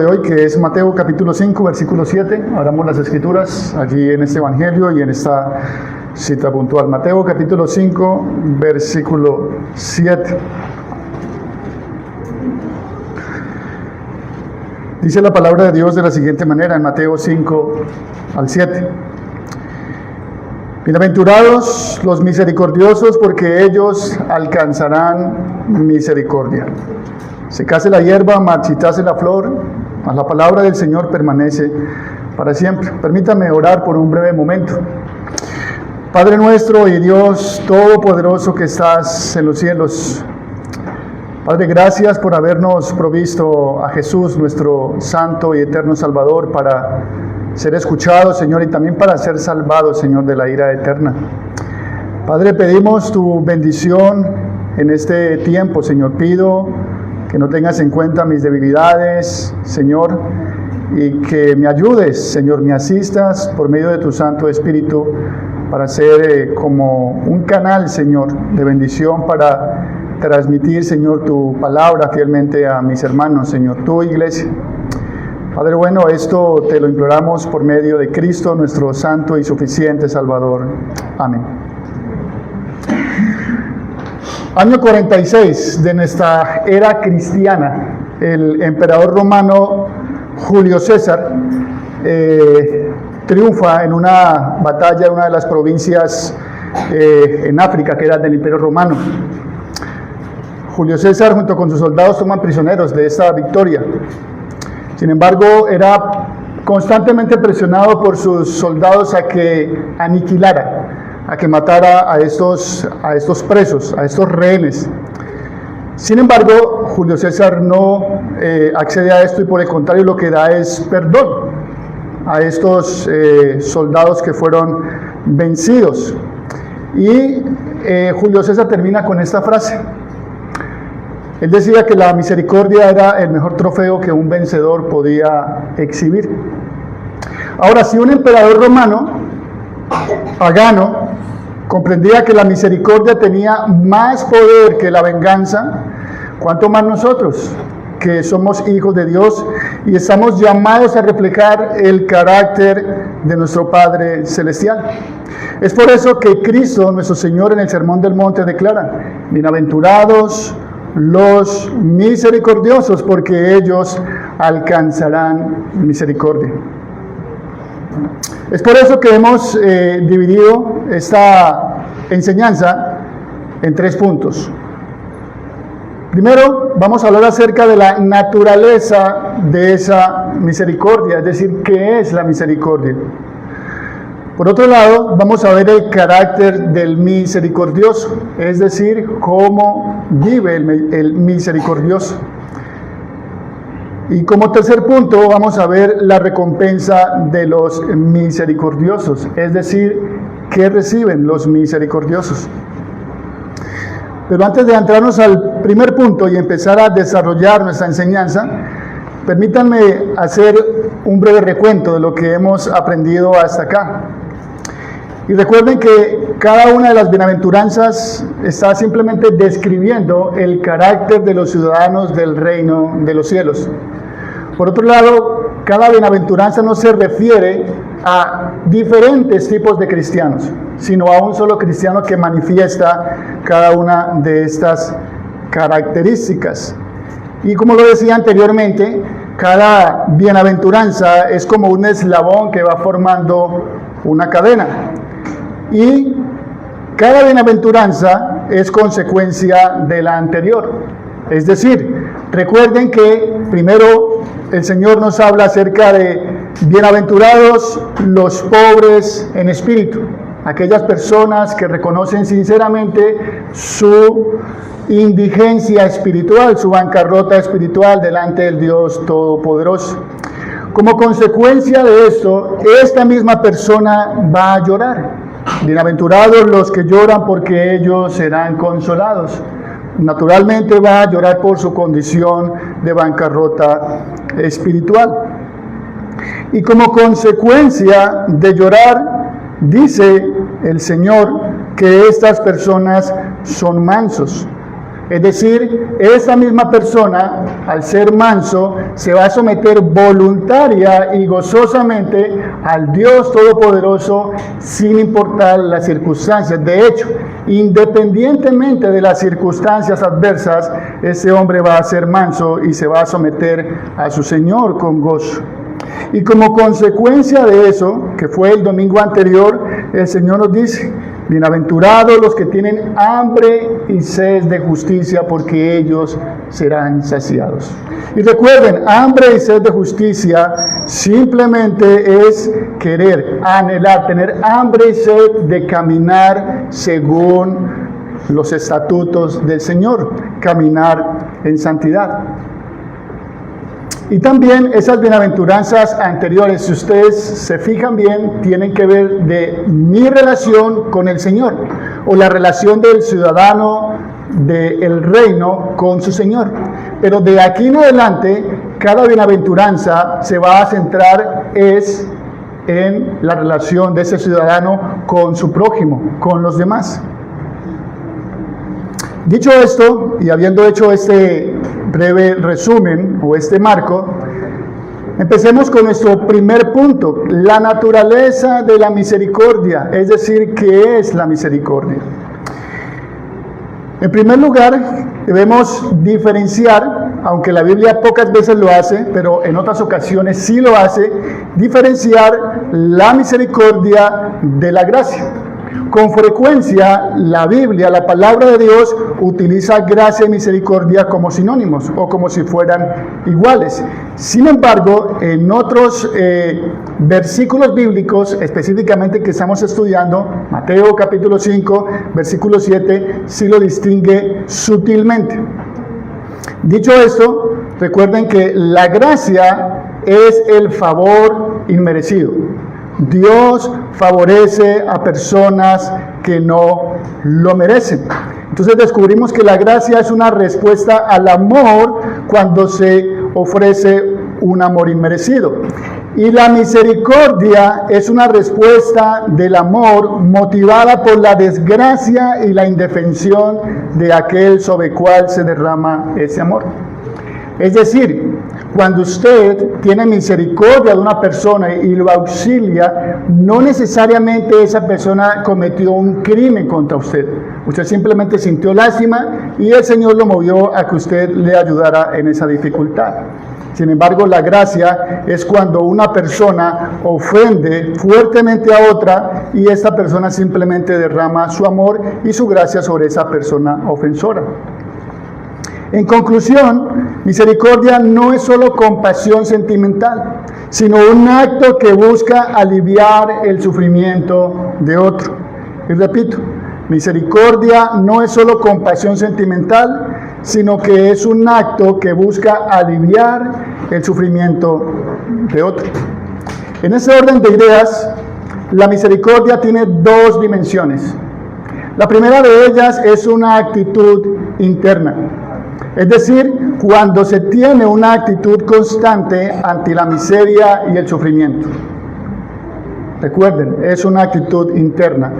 De hoy, que es Mateo capítulo 5, versículo 7. Abramos las escrituras allí en este evangelio y en esta cita puntual. Mateo capítulo 5, versículo 7. Dice la palabra de Dios de la siguiente manera en Mateo 5 al 7. Bienaventurados los misericordiosos, porque ellos alcanzarán misericordia. Secase la hierba, marchitase la flor, mas la palabra del Señor permanece para siempre. Permítame orar por un breve momento. Padre nuestro y Dios todopoderoso que estás en los cielos, Padre, gracias por habernos provisto a Jesús, nuestro santo y eterno Salvador, para ser escuchado, Señor, y también para ser salvado, Señor, de la ira eterna. Padre, pedimos tu bendición en este tiempo, Señor. Pido que no tengas en cuenta mis debilidades, Señor, y que me ayudes, Señor, me asistas por medio de tu Santo Espíritu para ser como un canal, Señor, de bendición para transmitir, Señor, tu palabra fielmente a mis hermanos, Señor, tu iglesia. Padre bueno, esto te lo imploramos por medio de Cristo, nuestro santo y suficiente Salvador. Amén. Año 46 de nuestra era cristiana, el emperador romano Julio César triunfa en una batalla en una de las provincias en África que era del Imperio Romano. Julio César junto con sus soldados toman prisioneros de esta victoria. Sin embargo, era constantemente presionado por sus soldados a que aniquilara, a que matara a estos presos, a estos rehenes. Sin embargo, Julio César no accede a esto y por el contrario lo que da es perdón a estos soldados que fueron vencidos. Y Julio César termina con esta frase. Él decía que la misericordia era el mejor trofeo que un vencedor podía exhibir. Ahora, si un emperador romano, pagano, comprendía que la misericordia tenía más poder que la venganza, ¿cuánto más nosotros, que somos hijos de Dios y estamos llamados a reflejar el carácter de nuestro Padre Celestial? Es por eso que Cristo, nuestro Señor, en el Sermón del Monte declara: bienaventurados los misericordiosos, porque ellos alcanzarán misericordia. Es por eso que hemos dividido esta enseñanza en 3 puntos. Primero, vamos a hablar acerca de la naturaleza de esa misericordia, es decir, ¿qué es la misericordia? Por otro lado, vamos a ver el carácter del misericordioso, es decir, cómo vive el misericordioso. Y como tercer punto, vamos a ver la recompensa de los misericordiosos, es decir, qué reciben los misericordiosos. Pero antes de entrarnos al primer punto y empezar a desarrollar nuestra enseñanza, permítanme hacer un breve recuento de lo que hemos aprendido hasta acá. Y recuerden que cada una de las bienaventuranzas está simplemente describiendo el carácter de los ciudadanos del reino de los cielos. Por otro lado, cada bienaventuranza no se refiere a diferentes tipos de cristianos, sino a un solo cristiano que manifiesta cada una de estas características. Y como lo decía anteriormente, cada bienaventuranza es como un eslabón que va formando una cadena. Y cada bienaventuranza es consecuencia de la anterior. Es decir, recuerden que primero el Señor nos habla acerca de bienaventurados los pobres en espíritu, aquellas personas que reconocen sinceramente su indigencia espiritual, su bancarrota espiritual delante del Dios Todopoderoso. Como consecuencia de esto, esta misma persona va a llorar. Bienaventurados los que lloran, porque ellos serán consolados. Naturalmente va a llorar por su condición de bancarrota espiritual. Y como consecuencia de llorar, dice el Señor que estas personas son mansos. Es decir, esa misma persona, al ser manso, se va a someter voluntaria y gozosamente al Dios Todopoderoso sin importar las circunstancias. De hecho, independientemente de las circunstancias adversas, ese hombre va a ser manso y se va a someter a su Señor con gozo. Y como consecuencia de eso, que fue el domingo anterior, el Señor nos dice: bienaventurados los que tienen hambre y sed de justicia, porque ellos serán saciados. Y recuerden, hambre y sed de justicia simplemente es querer, anhelar, tener hambre y sed de caminar según los estatutos del Señor, caminar en santidad. Y también esas bienaventuranzas anteriores, si ustedes se fijan bien, tienen que ver de mi relación con el Señor, o la relación del ciudadano del reino con su Señor. Pero de aquí en adelante, cada bienaventuranza se va a centrar en la relación de ese ciudadano con su prójimo, con los demás. Dicho esto, y habiendo hecho este breve resumen o este marco, empecemos con nuestro primer punto: la naturaleza de la misericordia, es decir, ¿qué es la misericordia? En primer lugar, debemos diferenciar, aunque la Biblia pocas veces lo hace, pero en otras ocasiones sí lo hace, diferenciar la misericordia de la gracia. Con frecuencia la Biblia, la palabra de Dios, utiliza gracia y misericordia como sinónimos o como si fueran iguales. Sin embargo, en otros versículos bíblicos, específicamente que estamos estudiando, Mateo capítulo 5, versículo 7, sí lo distingue sutilmente. Dicho esto, recuerden que la gracia es el favor inmerecido. Dios favorece a personas que no lo merecen. Entonces descubrimos que la gracia es una respuesta al amor cuando se ofrece un amor inmerecido. Y la misericordia es una respuesta del amor motivada por la desgracia y la indefensión de aquel sobre el cual se derrama ese amor. Es decir, cuando usted tiene misericordia de una persona y lo auxilia, no necesariamente esa persona cometió un crimen contra usted. Usted simplemente sintió lástima y el Señor lo movió a que usted le ayudara en esa dificultad. Sin embargo, la gracia es cuando una persona ofende fuertemente a otra y esta persona simplemente derrama su amor y su gracia sobre esa persona ofensora. En conclusión, misericordia no es solo compasión sentimental, sino un acto que busca aliviar el sufrimiento de otro. Y repito, misericordia no es solo compasión sentimental, sino que es un acto que busca aliviar el sufrimiento de otro. En ese orden de ideas, la misericordia tiene dos dimensiones. La primera de ellas es una actitud interna. Es decir, cuando se tiene una actitud constante ante la miseria y el sufrimiento. Recuerden, es una actitud interna.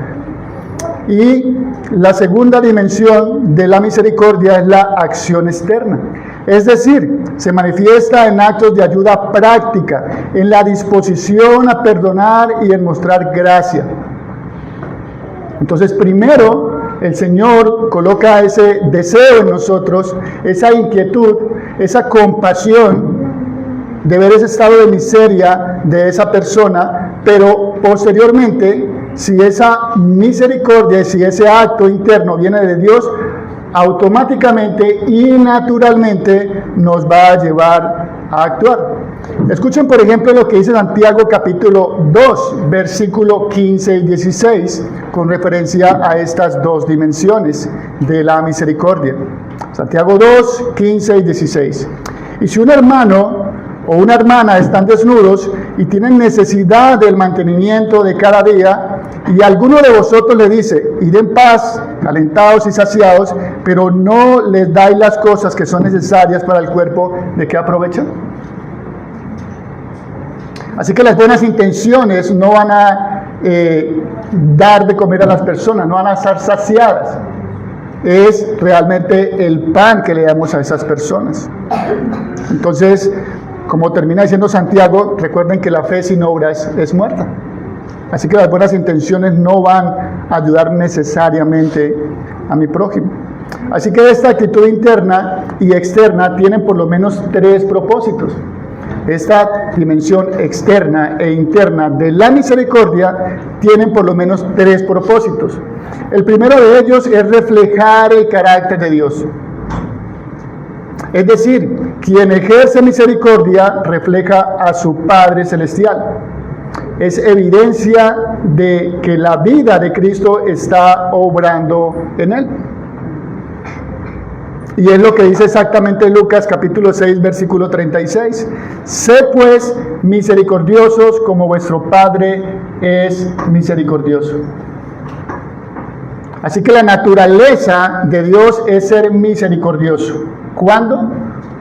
Y la segunda dimensión de la misericordia es la acción externa. Es decir, se manifiesta en actos de ayuda práctica, en la disposición a perdonar y en mostrar gracia. Entonces, primero, el Señor coloca ese deseo en nosotros, esa inquietud, esa compasión de ver ese estado de miseria de esa persona, pero posteriormente, si esa misericordia, si ese acto interno viene de Dios, automáticamente y naturalmente nos va a llevar a actuar. Escuchen, por ejemplo, lo que dice Santiago capítulo 2, versículo 15 y 16, con referencia a estas dos dimensiones de la misericordia. Santiago 2, 15 y 16. Y si un hermano o una hermana están desnudos y tienen necesidad del mantenimiento de cada día, y alguno de vosotros le dice: id en paz, calentados y saciados, pero no les dais las cosas que son necesarias para el cuerpo, ¿de qué aprovechan? Así que las buenas intenciones no van a dar de comer a las personas, no van a estar saciadas. es realmente el pan que le damos a esas personas. Entonces, como termina diciendo Santiago, recuerden que la fe sin obras es muerta. Así que las buenas intenciones no van a ayudar necesariamente a mi prójimo. Así que esta actitud interna y externa tienen por lo menos 3 propósitos. Esta dimensión externa e interna de la misericordia tienen por lo menos 3 propósitos. El primero de ellos es reflejar el carácter de Dios. Es decir, quien ejerce misericordia refleja a su Padre Celestial. Es evidencia de que la vida de Cristo está obrando en él. Y es lo que dice exactamente Lucas capítulo 6, versículo 36. Sed pues misericordiosos como vuestro Padre es misericordioso. Así que la naturaleza de Dios es ser misericordioso. ¿Cuándo?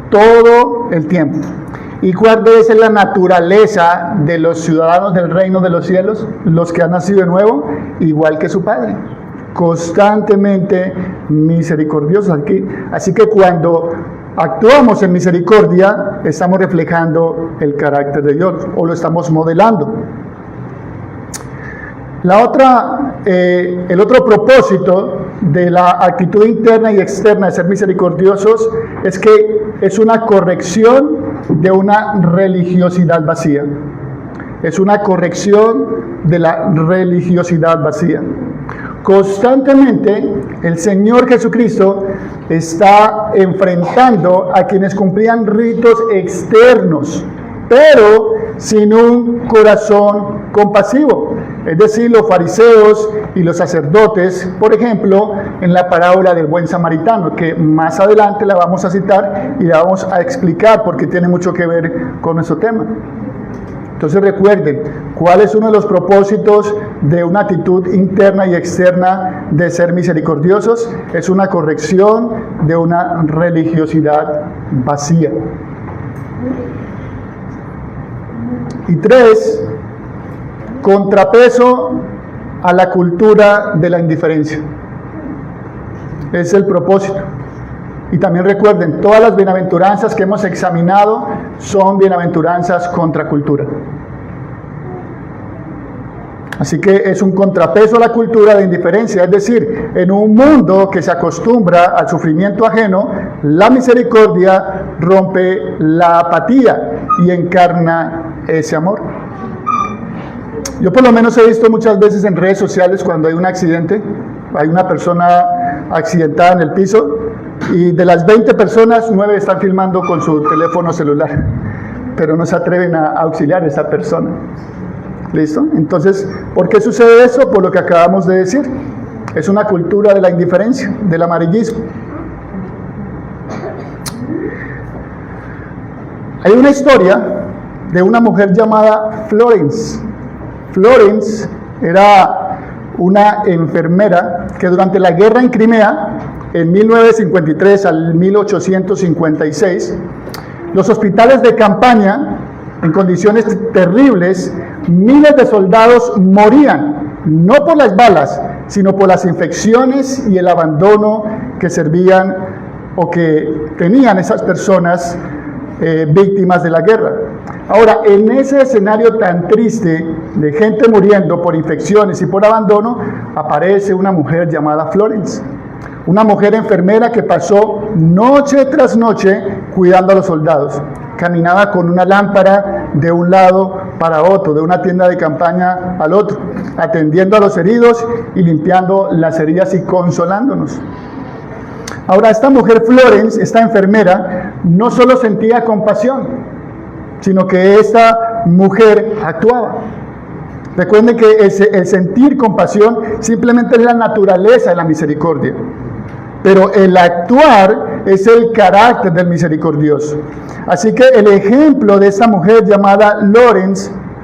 Todo el tiempo. ¿Y cuál debe ser la naturaleza de los ciudadanos del reino de los cielos? Los que han nacido de nuevo, igual que su Padre. Constantemente misericordiosos. Así que cuando actuamos en misericordia, estamos reflejando el carácter de Dios o lo estamos modelando. El otro propósito de la actitud interna y externa de ser misericordiosos es que es una corrección de una religiosidad vacía. Es una corrección de la religiosidad vacía. Constantemente el Señor Jesucristo está enfrentando a quienes cumplían ritos externos, pero sin un corazón compasivo. Es decir, los fariseos y los sacerdotes, por ejemplo, en la parábola del buen samaritano, que más adelante la vamos a citar y la vamos a explicar porque tiene mucho que ver con nuestro tema. Entonces recuerden, ¿cuál es uno de los propósitos de una actitud interna y externa de ser misericordiosos? Es una corrección de una religiosidad vacía. Y 3, contrapeso a la cultura de la indiferencia. Es el propósito. Y también recuerden, todas las bienaventuranzas que hemos examinado son bienaventuranzas contra cultura. Así que es un contrapeso a la cultura de indiferencia, es decir, en un mundo que se acostumbra al sufrimiento ajeno, la misericordia rompe la apatía y encarna ese amor. Yo por lo menos he visto muchas veces en redes sociales cuando hay un accidente, hay una persona accidentada en el piso, y de las 20 personas, 9 están filmando con su teléfono celular, pero no se atreven a auxiliar a esa persona. ¿Listo? Entonces, ¿por qué sucede eso? Por lo que acabamos de decir. Es una cultura de la indiferencia, del amarillismo. Hay una historia de una mujer llamada Florence. Florence era una enfermera que durante la guerra en Crimea, en 1953 al 1856, los hospitales de campaña, en condiciones terribles, miles de soldados morían, no por las balas, sino por las infecciones y el abandono que servían o que tenían esas personas víctimas de la guerra. Ahora, en ese escenario tan triste de gente muriendo por infecciones y por abandono, aparece una mujer llamada Florence. Una mujer enfermera que pasó noche tras noche cuidando a los soldados. Caminaba con una lámpara de un lado para otro, de una tienda de campaña al otro, atendiendo a los heridos y limpiando las heridas y consolándonos. Ahora, esta mujer Florence, esta enfermera, no solo sentía compasión, sino que esta mujer actuaba. Recuerden que el sentir compasión simplemente es la naturaleza de la misericordia. Pero el actuar es el carácter del misericordioso. Así que el ejemplo de esta mujer llamada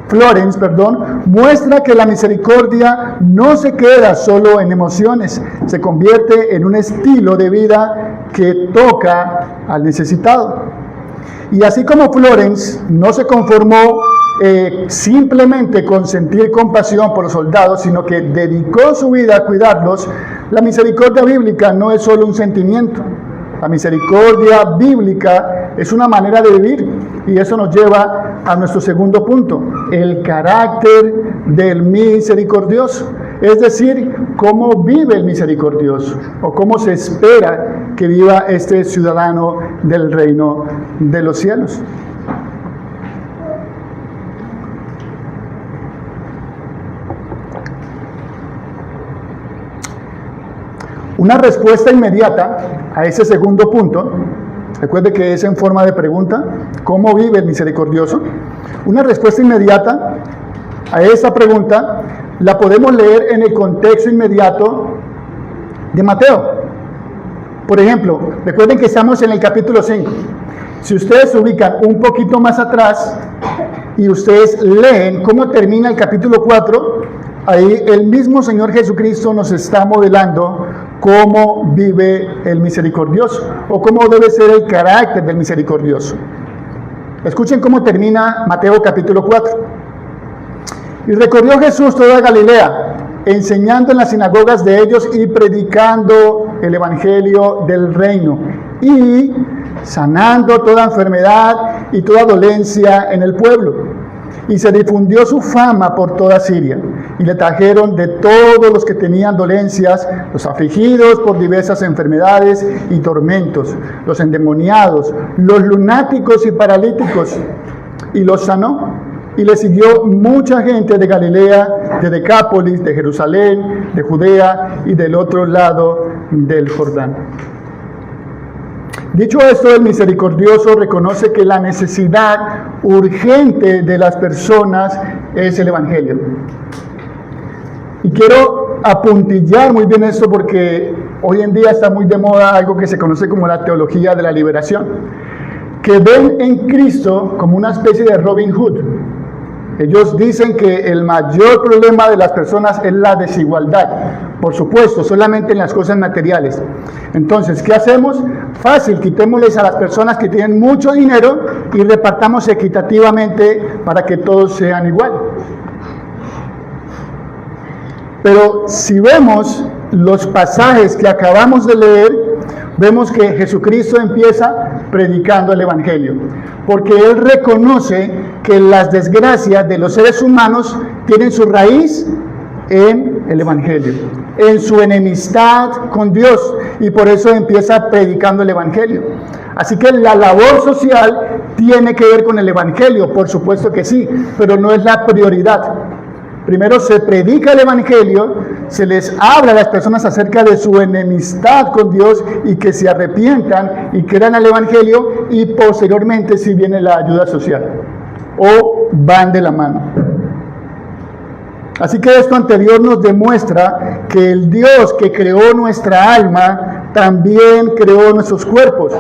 Florence, muestra que la misericordia no se queda solo en emociones, se convierte en un estilo de vida que toca al necesitado. Y así como Florence no se conformó simplemente con sentir compasión por los soldados, sino que dedicó su vida a cuidarlos, La misericordia bíblica no es solo un sentimiento. La misericordia bíblica es una manera de vivir, y eso nos lleva a nuestro segundo punto, el carácter del misericordioso. Es decir, cómo vive el misericordioso, o cómo se espera que viva este ciudadano del reino de los cielos. Una respuesta inmediata a ese segundo punto, recuerde que es en forma de pregunta, ¿cómo vive el misericordioso? Una respuesta inmediata a esa pregunta la podemos leer en el contexto inmediato de Mateo. Por ejemplo, recuerden que estamos en el capítulo 5. Si ustedes se ubican un poquito más atrás y ustedes leen cómo termina el capítulo 4, ahí el mismo Señor Jesucristo nos está modelando cómo vive el misericordioso, o cómo debe ser el carácter del misericordioso. Escuchen cómo termina Mateo capítulo 4. Y recorrió Jesús toda Galilea, enseñando en las sinagogas de ellos y predicando el evangelio del reino, y sanando toda enfermedad y toda dolencia en el pueblo. Y se difundió su fama por toda Siria, y le trajeron de todos los que tenían dolencias, los afligidos por diversas enfermedades y tormentos, los endemoniados, los lunáticos y paralíticos, y los sanó. Y le siguió mucha gente de Galilea, de Decápolis, de Jerusalén, de Judea y del otro lado del Jordán. Dicho esto, el misericordioso reconoce que la necesidad urgente de las personas es el evangelio. Y quiero apuntillar muy bien esto porque hoy en día está muy de moda algo que se conoce como la teología de la liberación, que ven en Cristo como una especie de Robin Hood. Ellos dicen que el mayor problema de las personas es la desigualdad, por supuesto, solamente en las cosas materiales. Entonces, ¿qué hacemos? Fácil, quitémosles a las personas que tienen mucho dinero y repartamos equitativamente para que todos sean igual. Pero si vemos los pasajes que acabamos de leer, vemos que Jesucristo empieza predicando el evangelio, porque Él reconoce que las desgracias de los seres humanos tienen su raíz en el evangelio, en su enemistad con Dios, y por eso empieza predicando el evangelio. Así que la labor social tiene que ver con el evangelio, por supuesto que sí, pero no es la prioridad. Primero se predica el evangelio, se les habla a las personas acerca de su enemistad con Dios y que se arrepientan y crean al evangelio, y posteriormente sí viene la ayuda social, o van de la mano. Así que esto anterior nos demuestra que el Dios que creó nuestra alma también creó nuestros cuerpos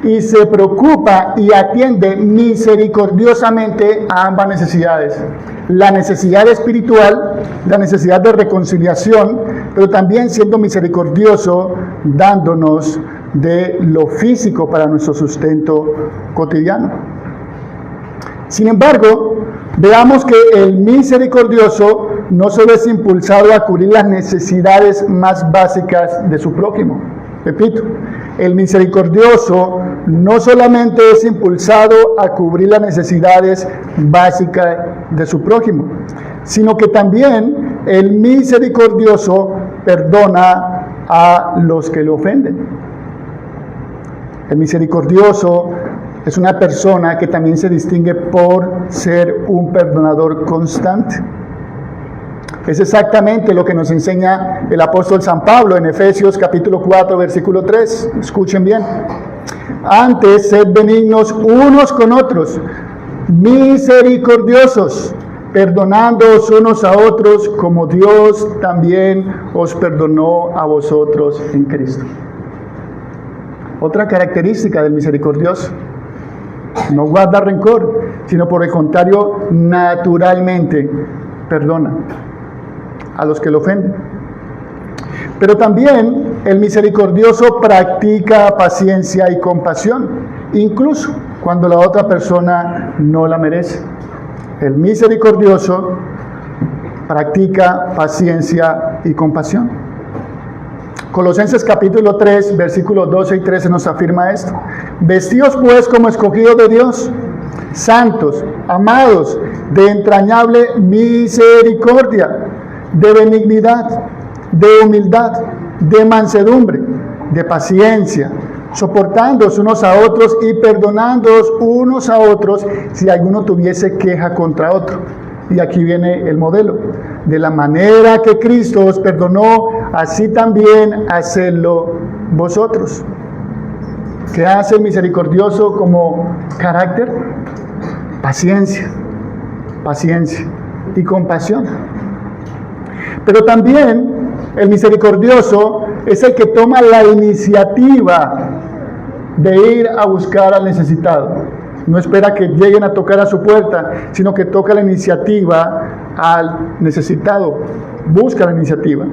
y se preocupa y atiende misericordiosamente a ambas necesidades. La necesidad espiritual, la necesidad de reconciliación, pero también siendo misericordioso, dándonos de lo físico para nuestro sustento cotidiano. Sin embargo, veamos que el misericordioso no solo es impulsado a cubrir las necesidades más básicas de su prójimo. Repito, el misericordioso no solamente es impulsado a cubrir las necesidades básicas de su prójimo, sino que también el misericordioso perdona a los que le ofenden. El misericordioso es una persona que también se distingue por ser un perdonador constante. Es exactamente lo que nos enseña el apóstol San Pablo en Efesios capítulo 4, versículo 3. Escuchen bien. Antes, sed benignos unos con otros, misericordiosos, perdonándoos unos a otros, como Dios también os perdonó a vosotros en Cristo. Otra característica del misericordioso: no guarda rencor, sino por el contrario, naturalmente perdona a los que lo ofenden. Pero también el misericordioso practica paciencia y compasión, incluso cuando la otra persona no la merece. El misericordioso practica paciencia y compasión. Colosenses capítulo 3, versículos 12 y 13 nos afirma esto. Vestíos pues como escogidos de Dios, santos, amados, de entrañable misericordia, de benignidad, de humildad, de mansedumbre, de paciencia, soportándoos unos a otros y perdonándoos unos a otros si alguno tuviese queja contra otro. Y aquí viene el modelo. De la manera que Cristo os perdonó, así también hacedlo vosotros. ¿Qué hace el misericordioso como carácter? Paciencia, paciencia y compasión. Pero también el misericordioso es el que toma la iniciativa de ir a buscar al necesitado. No espera que lleguen a tocar a su puerta, sino que toca la iniciativa al necesitado. Busca la iniciativa.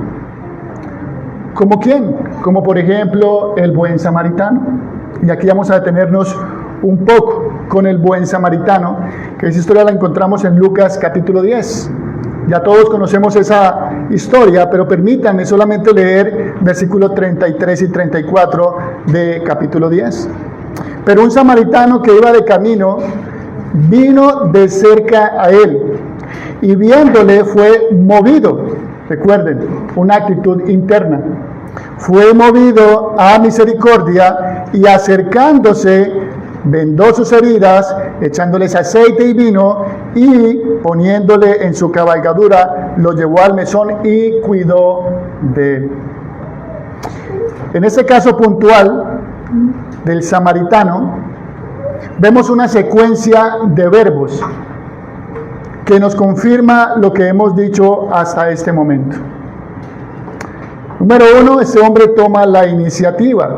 ¿Como quién? Como por ejemplo el buen samaritano. Y aquí vamos a detenernos un poco con el buen samaritano, que esa historia la encontramos en Lucas capítulo 10. Ya todos conocemos esa historia, pero permítanme solamente leer versículos 33 y 34 de capítulo 10. Pero un samaritano que iba de camino vino de cerca a él y viéndole fue movido. Recuerden, una actitud interna. Fue movido a misericordia y acercándose vendó sus heridas, echándoles aceite y vino y poniéndole en su cabalgadura, lo llevó al mesón y cuidó de él. En este caso puntual del samaritano, vemos una secuencia de verbos que nos confirma lo que hemos dicho hasta este momento. Número 1, este hombre toma la iniciativa.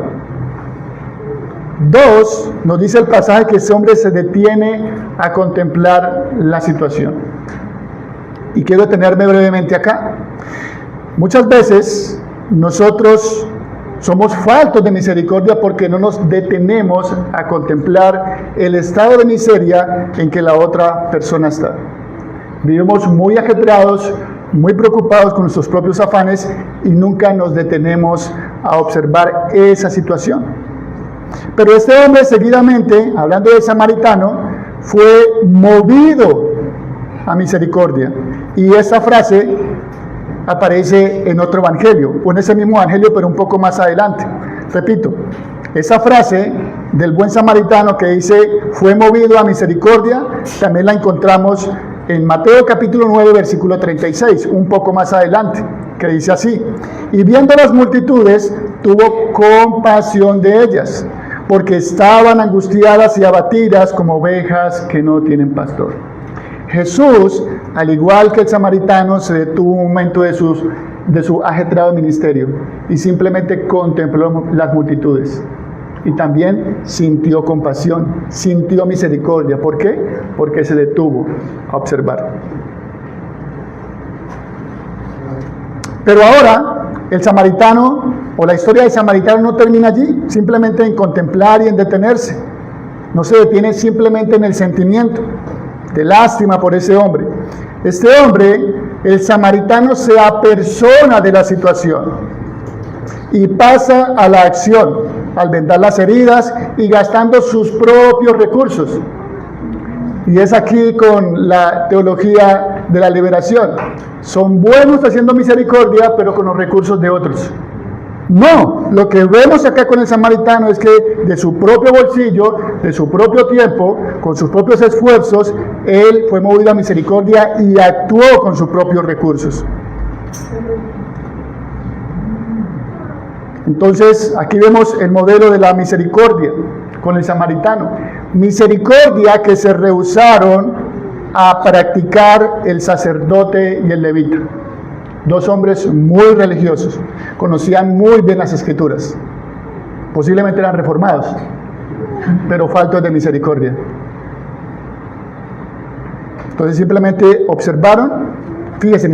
2, nos dice el pasaje que este hombre se detiene a contemplar la situación. Y quiero detenerme brevemente acá. Muchas veces nosotros somos faltos de misericordia porque no nos detenemos a contemplar el estado de miseria en que la otra persona está. Vivimos muy ajetreados, muy preocupados con nuestros propios afanes y nunca nos detenemos a observar esa situación. Pero este hombre seguidamente, hablando del samaritano, fue movido a misericordia. Y esta frase aparece en otro evangelio, o en ese mismo evangelio, pero un poco más adelante. Repito, esa frase del buen samaritano que dice, fue movido a misericordia, también la encontramos en Mateo capítulo 9, versículo 36, un poco más adelante, que dice así, y viendo las multitudes, tuvo compasión de ellas, porque estaban angustiadas y abatidas como ovejas que no tienen pastor. Jesús, al igual que el samaritano, se detuvo un momento de su ajetreado ministerio y simplemente contempló las multitudes. Y también sintió compasión, sintió misericordia. ¿Por qué? Porque se detuvo a observar. Pero ahora, el samaritano, o la historia del samaritano no termina allí, simplemente en contemplar y en detenerse. No se detiene simplemente en el sentimiento de lástima por ese hombre. Este hombre, el samaritano, se apersona de la situación y pasa a la acción, al vendar las heridas y gastando sus propios recursos. Y es aquí con la teología de la liberación. Son buenos haciendo misericordia, pero con los recursos de otros. No, lo que vemos acá con el samaritano es que de su propio bolsillo, de su propio tiempo, con sus propios esfuerzos, él fue movido a misericordia y actuó con sus propios recursos. Entonces, aquí vemos el modelo de la misericordia con el samaritano. Misericordia que se rehusaron a practicar el sacerdote y el levita. Dos hombres muy religiosos, conocían muy bien las escrituras, posiblemente eran reformados, pero faltos de misericordia. Entonces simplemente observaron, fíjense,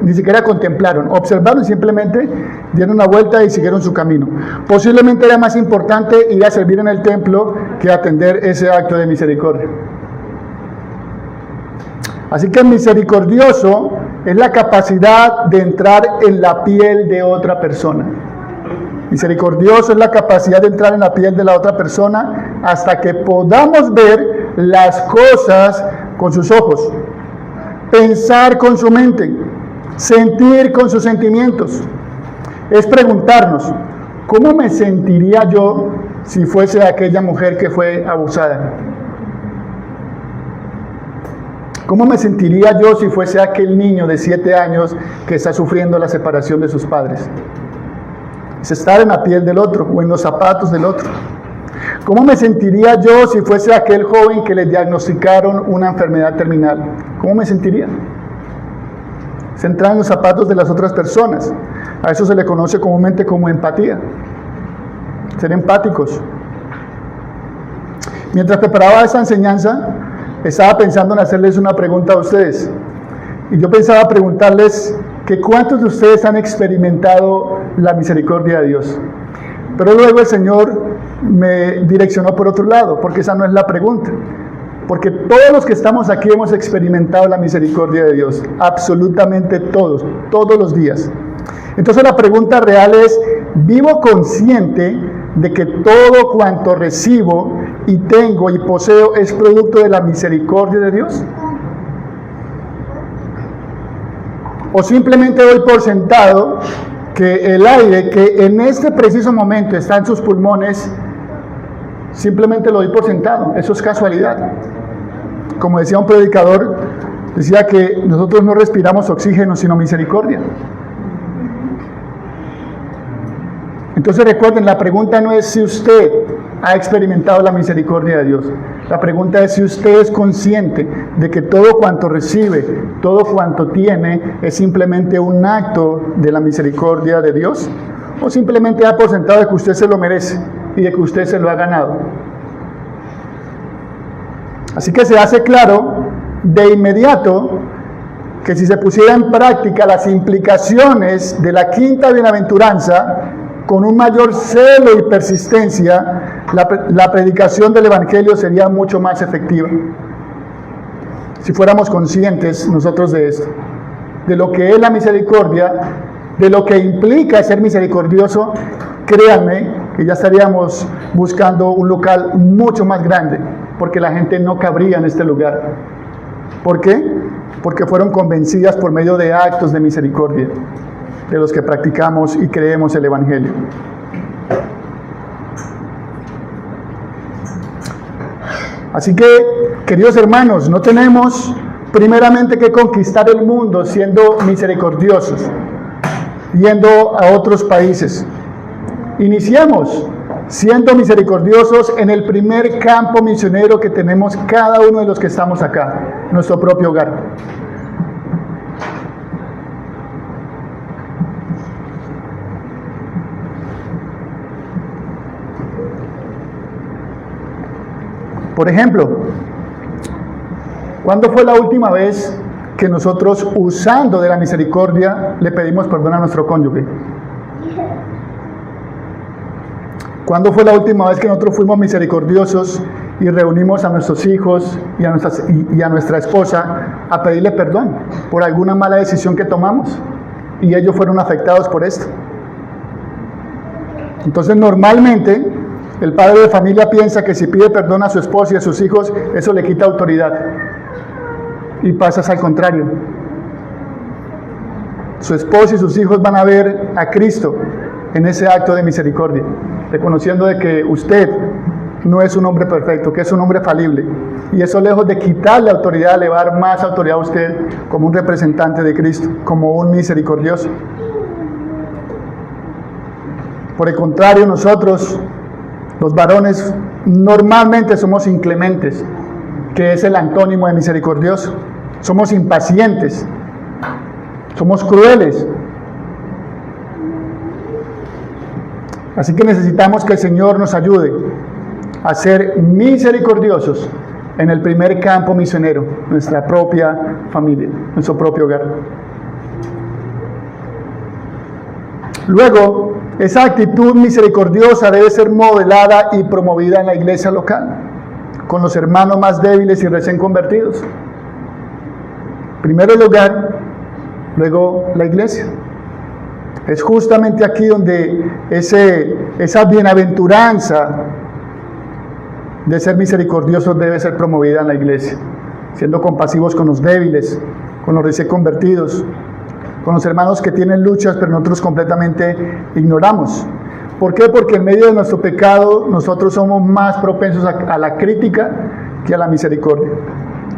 ni siquiera contemplaron, observaron y simplemente dieron una vuelta y siguieron su camino. Posiblemente era más importante ir a servir en el templo que atender ese acto de misericordia. Así que el misericordioso es la capacidad de entrar en la piel de otra persona. Misericordioso es la capacidad de entrar en la piel de la otra persona hasta que podamos ver las cosas con sus ojos, pensar con su mente, sentir con sus sentimientos. Es preguntarnos, ¿cómo me sentiría yo si fuese aquella mujer que fue abusada? ¿Cómo me sentiría yo si fuese aquel niño de 7 años que está sufriendo la separación de sus padres? Es estar en la piel del otro o en los zapatos del otro. ¿Cómo me sentiría yo si fuese aquel joven que le diagnosticaron una enfermedad terminal? ¿Cómo me sentiría? Es entrar en los zapatos de las otras personas. A eso se le conoce comúnmente como empatía. Ser empáticos. Mientras preparaba esta enseñanza, estaba pensando en hacerles una pregunta a ustedes. Y yo pensaba preguntarles que cuántos de ustedes han experimentado la misericordia de Dios. Pero luego el Señor me direccionó por otro lado, porque esa no es la pregunta. Porque todos los que estamos aquí hemos experimentado la misericordia de Dios. Absolutamente todos, todos los días. Entonces la pregunta real es, ¿vivo consciente de que todo cuanto recibo y tengo y poseo es producto de la misericordia de Dios? ¿O simplemente doy por sentado que el aire que en este preciso momento está en sus pulmones, simplemente lo doy por sentado? Eso es casualidad. Como decía un predicador, decía que nosotros no respiramos oxígeno, sino misericordia. Entonces recuerden, la pregunta no es si usted ha experimentado la misericordia de Dios. La pregunta es si usted es consciente de que todo cuanto recibe, todo cuanto tiene, es simplemente un acto de la misericordia de Dios, o simplemente da por sentado de que usted se lo merece y de que usted se lo ha ganado. Así que se hace claro de inmediato que si se pusiera en práctica las implicaciones de la quinta bienaventuranza, con un mayor celo y persistencia, la predicación del Evangelio sería mucho más efectiva. Si fuéramos conscientes nosotros de esto, de lo que es la misericordia, de lo que implica ser misericordioso, créanme que ya estaríamos buscando un local mucho más grande, porque la gente no cabría en este lugar. ¿Por qué? Porque fueron convencidas por medio de actos de misericordia, de los que practicamos y creemos el Evangelio. Así que, queridos hermanos, no tenemos primeramente que conquistar el mundo siendo misericordiosos, yendo a otros países. Iniciamos siendo misericordiosos en el primer campo misionero que tenemos cada uno de los que estamos acá, nuestro propio hogar. Por ejemplo, ¿cuándo fue la última vez que nosotros, usando de la misericordia, le pedimos perdón a nuestro cónyuge? ¿Cuándo fue la última vez que nosotros fuimos misericordiosos y reunimos a nuestros hijos y a nuestra esposa a pedirle perdón por alguna mala decisión que tomamos y ellos fueron afectados por esto? Entonces, normalmente el padre de familia piensa que si pide perdón a su esposa y a sus hijos, eso le quita autoridad. Y pasas al contrario. Su esposa y sus hijos van a ver a Cristo en ese acto de misericordia, reconociendo de que usted no es un hombre perfecto, que es un hombre falible. Y eso, lejos de quitarle autoridad, le va a dar más autoridad a usted como un representante de Cristo, como un misericordioso. Por el contrario, nosotros, los varones, normalmente somos inclementes, que es el antónimo de misericordioso. Somos impacientes, somos crueles. Así que necesitamos que el Señor nos ayude a ser misericordiosos en el primer campo misionero, nuestra propia familia, nuestro propio hogar. Luego, esa actitud misericordiosa debe ser modelada y promovida en la iglesia local, con los hermanos más débiles y recién convertidos. Primero el hogar, luego la iglesia. Es justamente aquí donde esa bienaventuranza de ser misericordiosos debe ser promovida en la iglesia, siendo compasivos con los débiles, con los recién convertidos, con los hermanos que tienen luchas pero nosotros completamente ignoramos. ¿Por qué? Porque en medio de nuestro pecado nosotros somos más propensos a la crítica que a la misericordia.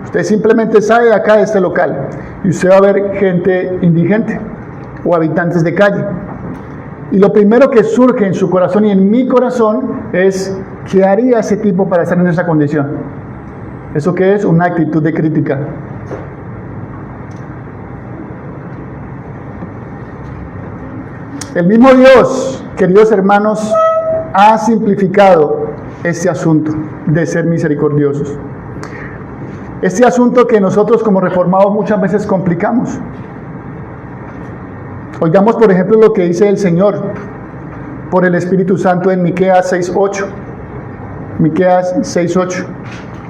Usted simplemente sale de acá de este local y usted va a ver gente indigente o habitantes de calle. Y lo primero que surge en su corazón y en mi corazón es: ¿qué haría ese tipo para estar en esa condición? ¿Eso qué es? Una actitud de crítica. El mismo Dios, queridos hermanos, ha simplificado este asunto de ser misericordiosos. Este asunto que nosotros como reformados muchas veces complicamos. Oigamos, por ejemplo, lo que dice el Señor por el Espíritu Santo en Miqueas 6:8. Miqueas 6:8.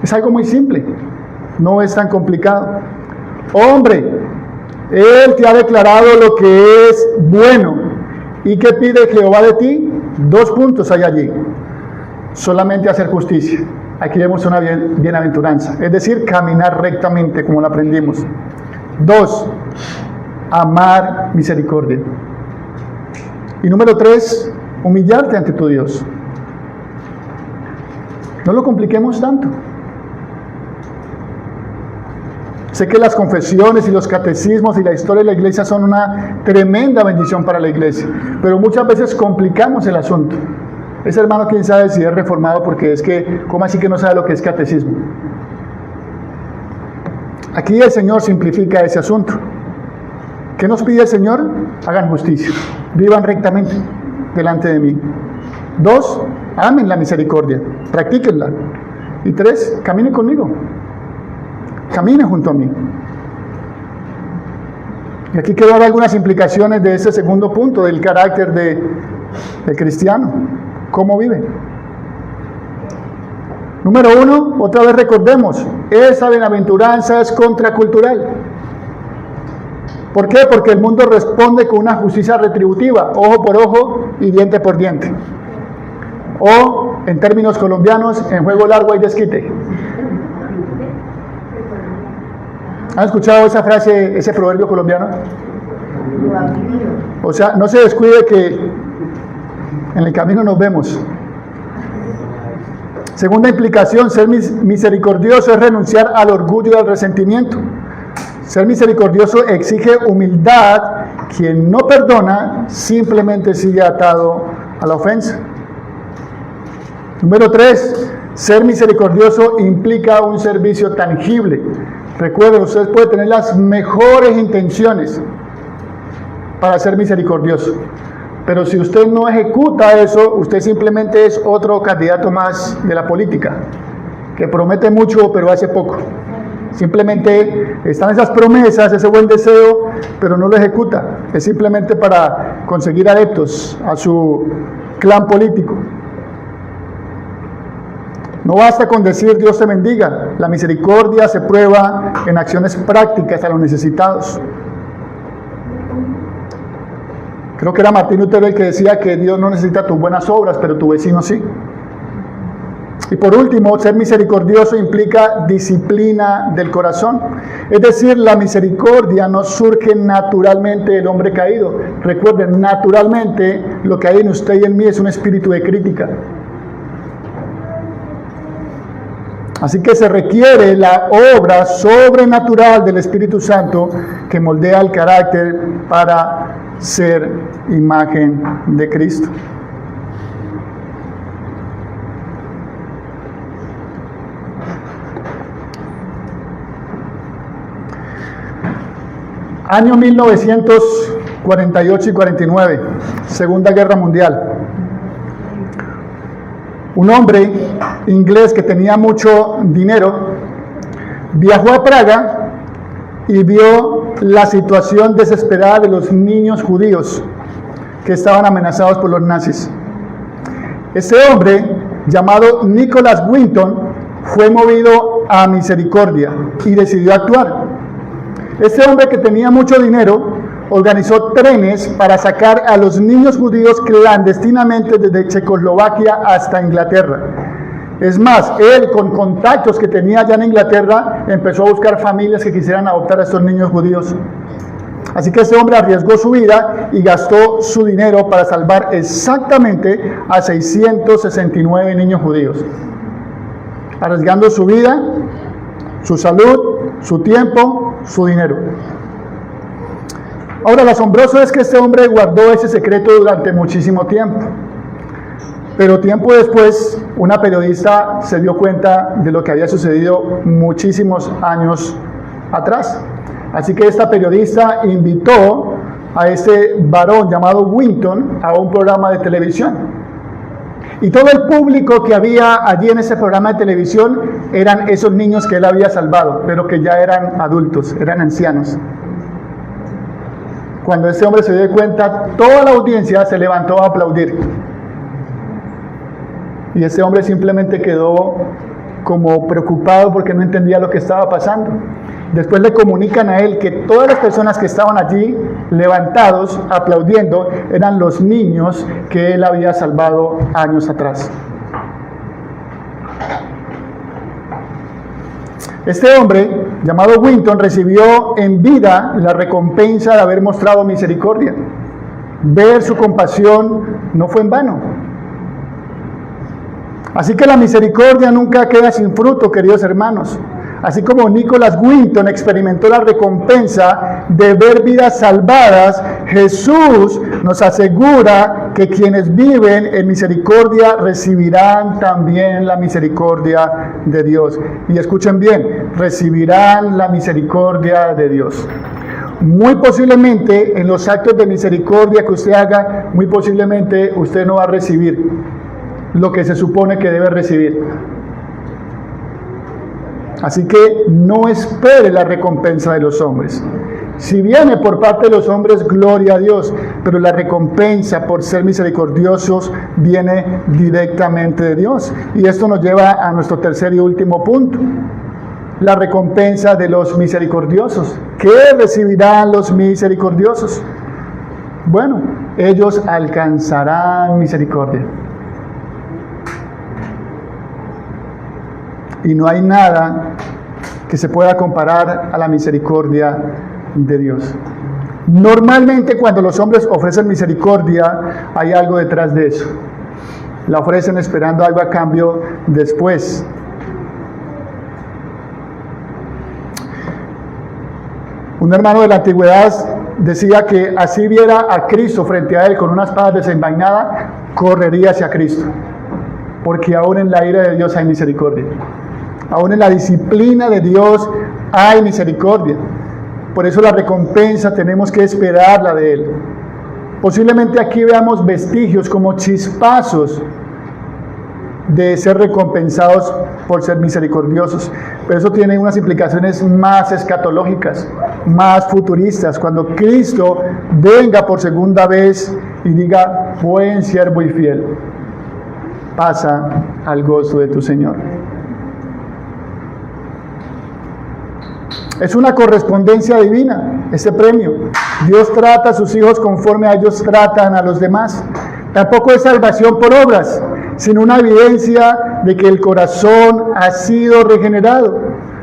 Es algo muy simple, no es tan complicado. Hombre, Él te ha declarado lo que es bueno. ¿Y qué pide Jehová de ti? 2 puntos hay allí. Solamente hacer justicia. Aquí vemos una bienaventuranza, es decir, caminar rectamente como lo aprendimos. 2, amar misericordia. Y número 3, humillarte ante tu Dios. No lo compliquemos tanto. Sé que las confesiones y los catecismos y la historia de la iglesia son una tremenda bendición para la iglesia, pero muchas veces complicamos el asunto. Ese hermano, quién sabe si es reformado, porque es que, ¿cómo así que no sabe lo que es catecismo? Aquí el Señor simplifica ese asunto. ¿Qué nos pide el Señor? Hagan justicia, vivan rectamente delante de mí. 2, amen la misericordia, practíquenla. Y 3, caminen conmigo, caminen junto a mí. Y aquí quiero dar algunas implicaciones de ese segundo punto, del carácter del cristiano. ¿Cómo vive? Número 1, otra vez recordemos, esa bienaventuranza es contracultural. ¿Por qué? Porque el mundo responde con una justicia retributiva, ojo por ojo y diente por diente. O, en términos colombianos, en juego largo hay desquite. ¿Han escuchado esa frase, ese proverbio colombiano? O sea, no se descuide que en el camino nos vemos. Segunda implicación, ser misericordioso es renunciar al orgullo y al resentimiento. Ser misericordioso exige humildad. Quien no perdona simplemente sigue atado a la ofensa. Número 3, ser misericordioso implica un servicio tangible. Recuerden, usted puede tener las mejores intenciones para ser misericordioso, pero si usted no ejecuta eso, usted simplemente es otro candidato más de la política, que promete mucho pero hace poco. Simplemente están esas promesas, ese buen deseo, pero no lo ejecuta. Es simplemente para conseguir adeptos a su clan político. No basta con decir Dios te bendiga. La misericordia se prueba en acciones prácticas a los necesitados. Creo que era Martín Lutero el que decía que Dios no necesita tus buenas obras, pero tu vecino sí. Y por último, ser misericordioso implica disciplina del corazón. Es decir, la misericordia no surge naturalmente del hombre caído. Recuerden, naturalmente lo que hay en usted y en mí es un espíritu de crítica. Así que se requiere la obra sobrenatural del Espíritu Santo que moldea el carácter para ser imagen de Cristo. Año 1948 y 49, Segunda Guerra Mundial. Un hombre inglés que tenía mucho dinero viajó a Praga y vio la situación desesperada de los niños judíos que estaban amenazados por los nazis. Ese hombre, llamado Nicholas Winton, fue movido a misericordia y decidió actuar. Ese hombre que tenía mucho dinero organizó trenes para sacar a los niños judíos clandestinamente desde Checoslovaquia hasta Inglaterra. Es más, él, con contactos que tenía allá en Inglaterra, empezó a buscar familias que quisieran adoptar a estos niños judíos. Así que este hombre arriesgó su vida y gastó su dinero para salvar exactamente a 669 niños judíos. Arriesgando su vida, su salud, su tiempo, su dinero. Ahora, lo asombroso es que este hombre guardó ese secreto durante muchísimo tiempo. Pero tiempo después, una periodista se dio cuenta de lo que había sucedido muchísimos años atrás. Así que esta periodista invitó a este varón llamado Winton a un programa de televisión. Y todo el público que había allí en ese programa de televisión eran esos niños que él había salvado, pero que ya eran adultos, eran ancianos. Cuando este hombre se dio cuenta, toda la audiencia se levantó a aplaudir. Y ese hombre simplemente quedó como preocupado porque no entendía lo que estaba pasando. Después le comunican a él que todas las personas que estaban allí levantados, aplaudiendo, eran los niños que él había salvado años atrás. Este hombre, llamado Winton, recibió en vida la recompensa de haber mostrado misericordia. Ver su compasión no fue en vano. Así que la misericordia nunca queda sin fruto, queridos hermanos. Así como Nicholas Winton experimentó la recompensa de ver vidas salvadas, Jesús nos asegura que quienes viven en misericordia recibirán también la misericordia de Dios. Y escuchen bien, recibirán la misericordia de Dios. Muy posiblemente en los actos de misericordia que usted haga, muy posiblemente usted no va a recibir lo que se supone que debe recibir. Así que no espere la recompensa de los hombres. Si viene por parte de los hombres, gloria a Dios, pero la recompensa por ser misericordiosos viene directamente de Dios. Y esto nos lleva a nuestro tercer y último punto. La recompensa de los misericordiosos. ¿Qué recibirán los misericordiosos? Bueno, ellos alcanzarán misericordia. Y no hay nada que se pueda comparar a la misericordia de Dios. Normalmente cuando los hombres ofrecen misericordia, hay algo detrás de eso. La ofrecen esperando algo a cambio después. Un hermano de la antigüedad decía que así viera a Cristo frente a él con una espada desenvainada, correría hacia Cristo. Porque aún en la ira de Dios hay misericordia. Aún en la disciplina de Dios hay misericordia. Por eso la recompensa tenemos que esperarla de Él. Posiblemente aquí veamos vestigios como chispazos de ser recompensados por ser misericordiosos. Pero eso tiene unas implicaciones más escatológicas, más futuristas. Cuando Cristo venga por segunda vez y diga, buen siervo y fiel, pasa al gozo de tu Señor. Es una correspondencia divina, ese premio. Dios trata a sus hijos conforme a ellos tratan a los demás. Tampoco es salvación por obras, sino una evidencia de que el corazón ha sido regenerado.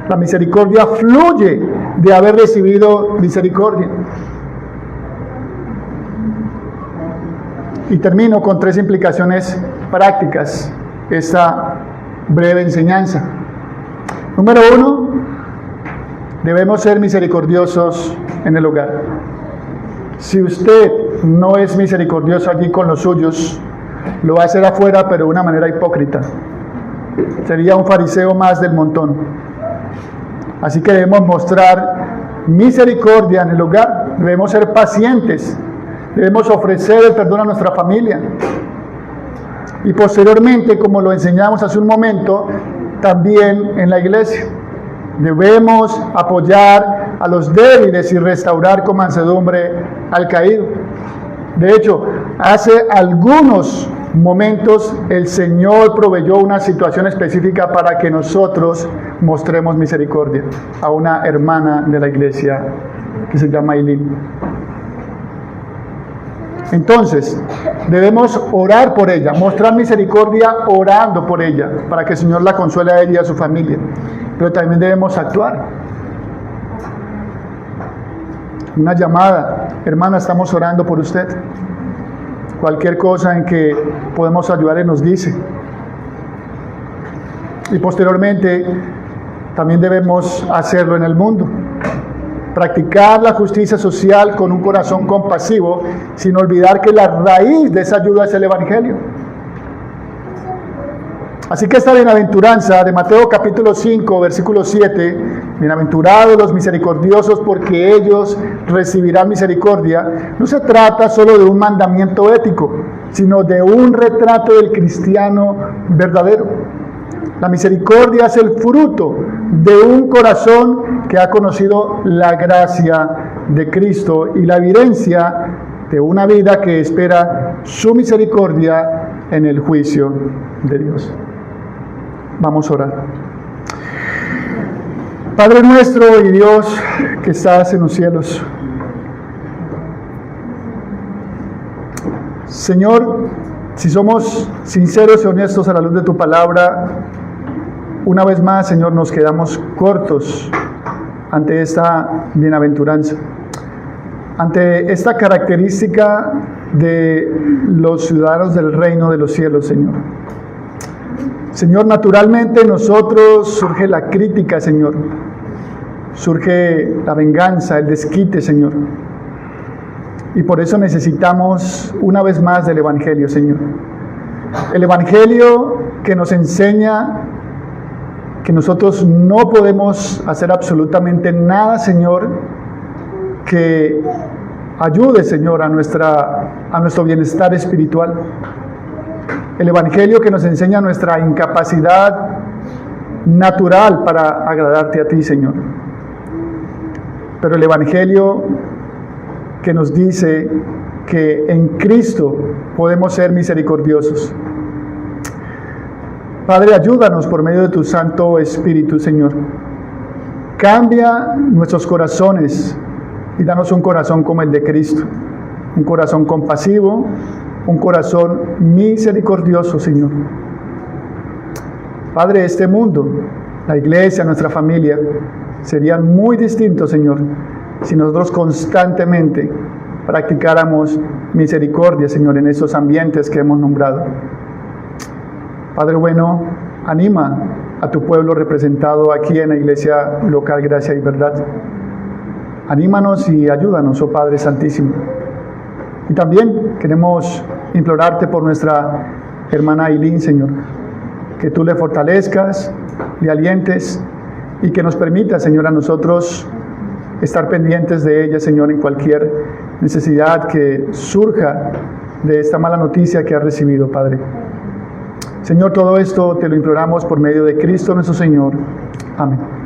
La misericordia fluye de haber recibido misericordia. Y termino con 3 implicaciones prácticas esta breve enseñanza. Número 1, debemos ser misericordiosos en el hogar. Si usted no es misericordioso allí con los suyos, lo va a hacer afuera, pero de una manera hipócrita. Sería un fariseo más del montón. Así que debemos mostrar misericordia en el hogar. Debemos ser pacientes. Debemos ofrecer el perdón a nuestra familia. Y posteriormente, como lo enseñamos hace un momento, también en la iglesia. Debemos apoyar a los débiles y restaurar con mansedumbre al caído. De hecho, hace algunos momentos el Señor proveyó una situación específica para que nosotros mostremos misericordia a una hermana de la iglesia que se llama Eileen. Entonces, debemos orar por ella, mostrar misericordia orando por ella, para que el Señor la consuele a ella y a su familia. Pero también debemos actuar. Una llamada: hermana, estamos orando por usted. Cualquier cosa en que podemos ayudarle, nos dice. Y posteriormente, también debemos hacerlo en el mundo. Practicar la justicia social con un corazón compasivo, sin olvidar que la raíz de esa ayuda es el Evangelio. Así que esta bienaventuranza de Mateo capítulo 5, versículo 7, bienaventurados los misericordiosos porque ellos recibirán misericordia, no se trata solo de un mandamiento ético, sino de un retrato del cristiano verdadero. La misericordia es el fruto de un corazón que ha conocido la gracia de Cristo y la evidencia de una vida que espera su misericordia en el juicio de Dios. Vamos a orar. Padre nuestro y Dios que estás en los cielos, Señor, si somos sinceros y honestos a la luz de tu palabra, una vez más, Señor, nos quedamos cortos ante esta bienaventuranza, ante esta característica de los ciudadanos del reino de los cielos, Señor. Señor, naturalmente en nosotros surge la crítica, Señor. Surge la venganza, el desquite, Señor. Y por eso necesitamos una vez más del Evangelio, Señor. El Evangelio que nos enseña que nosotros no podemos hacer absolutamente nada, Señor, que ayude, Señor, a nuestro bienestar espiritual. El Evangelio que nos enseña nuestra incapacidad natural para agradarte a ti, Señor. Pero el Evangelio que nos dice que en Cristo podemos ser misericordiosos. Padre, ayúdanos por medio de tu Santo Espíritu, Señor. Cambia nuestros corazones y danos un corazón como el de Cristo. Un corazón compasivo, un corazón misericordioso, Señor. Padre, este mundo, la iglesia, nuestra familia, serían muy distintos, Señor, si nosotros constantemente practicáramos misericordia, Señor, en esos ambientes que hemos nombrado. Padre bueno, anima a tu pueblo representado aquí en la iglesia local Gracia y Verdad. Anímanos y ayúdanos, oh Padre Santísimo. Y también queremos implorarte por nuestra hermana Ailín, Señor, que tú le fortalezcas, le alientes y que nos permita, Señor, a nosotros estar pendientes de ella, Señor, en cualquier necesidad que surja de esta mala noticia que ha recibido, Padre. Señor, todo esto te lo imploramos por medio de Cristo nuestro Señor. Amén.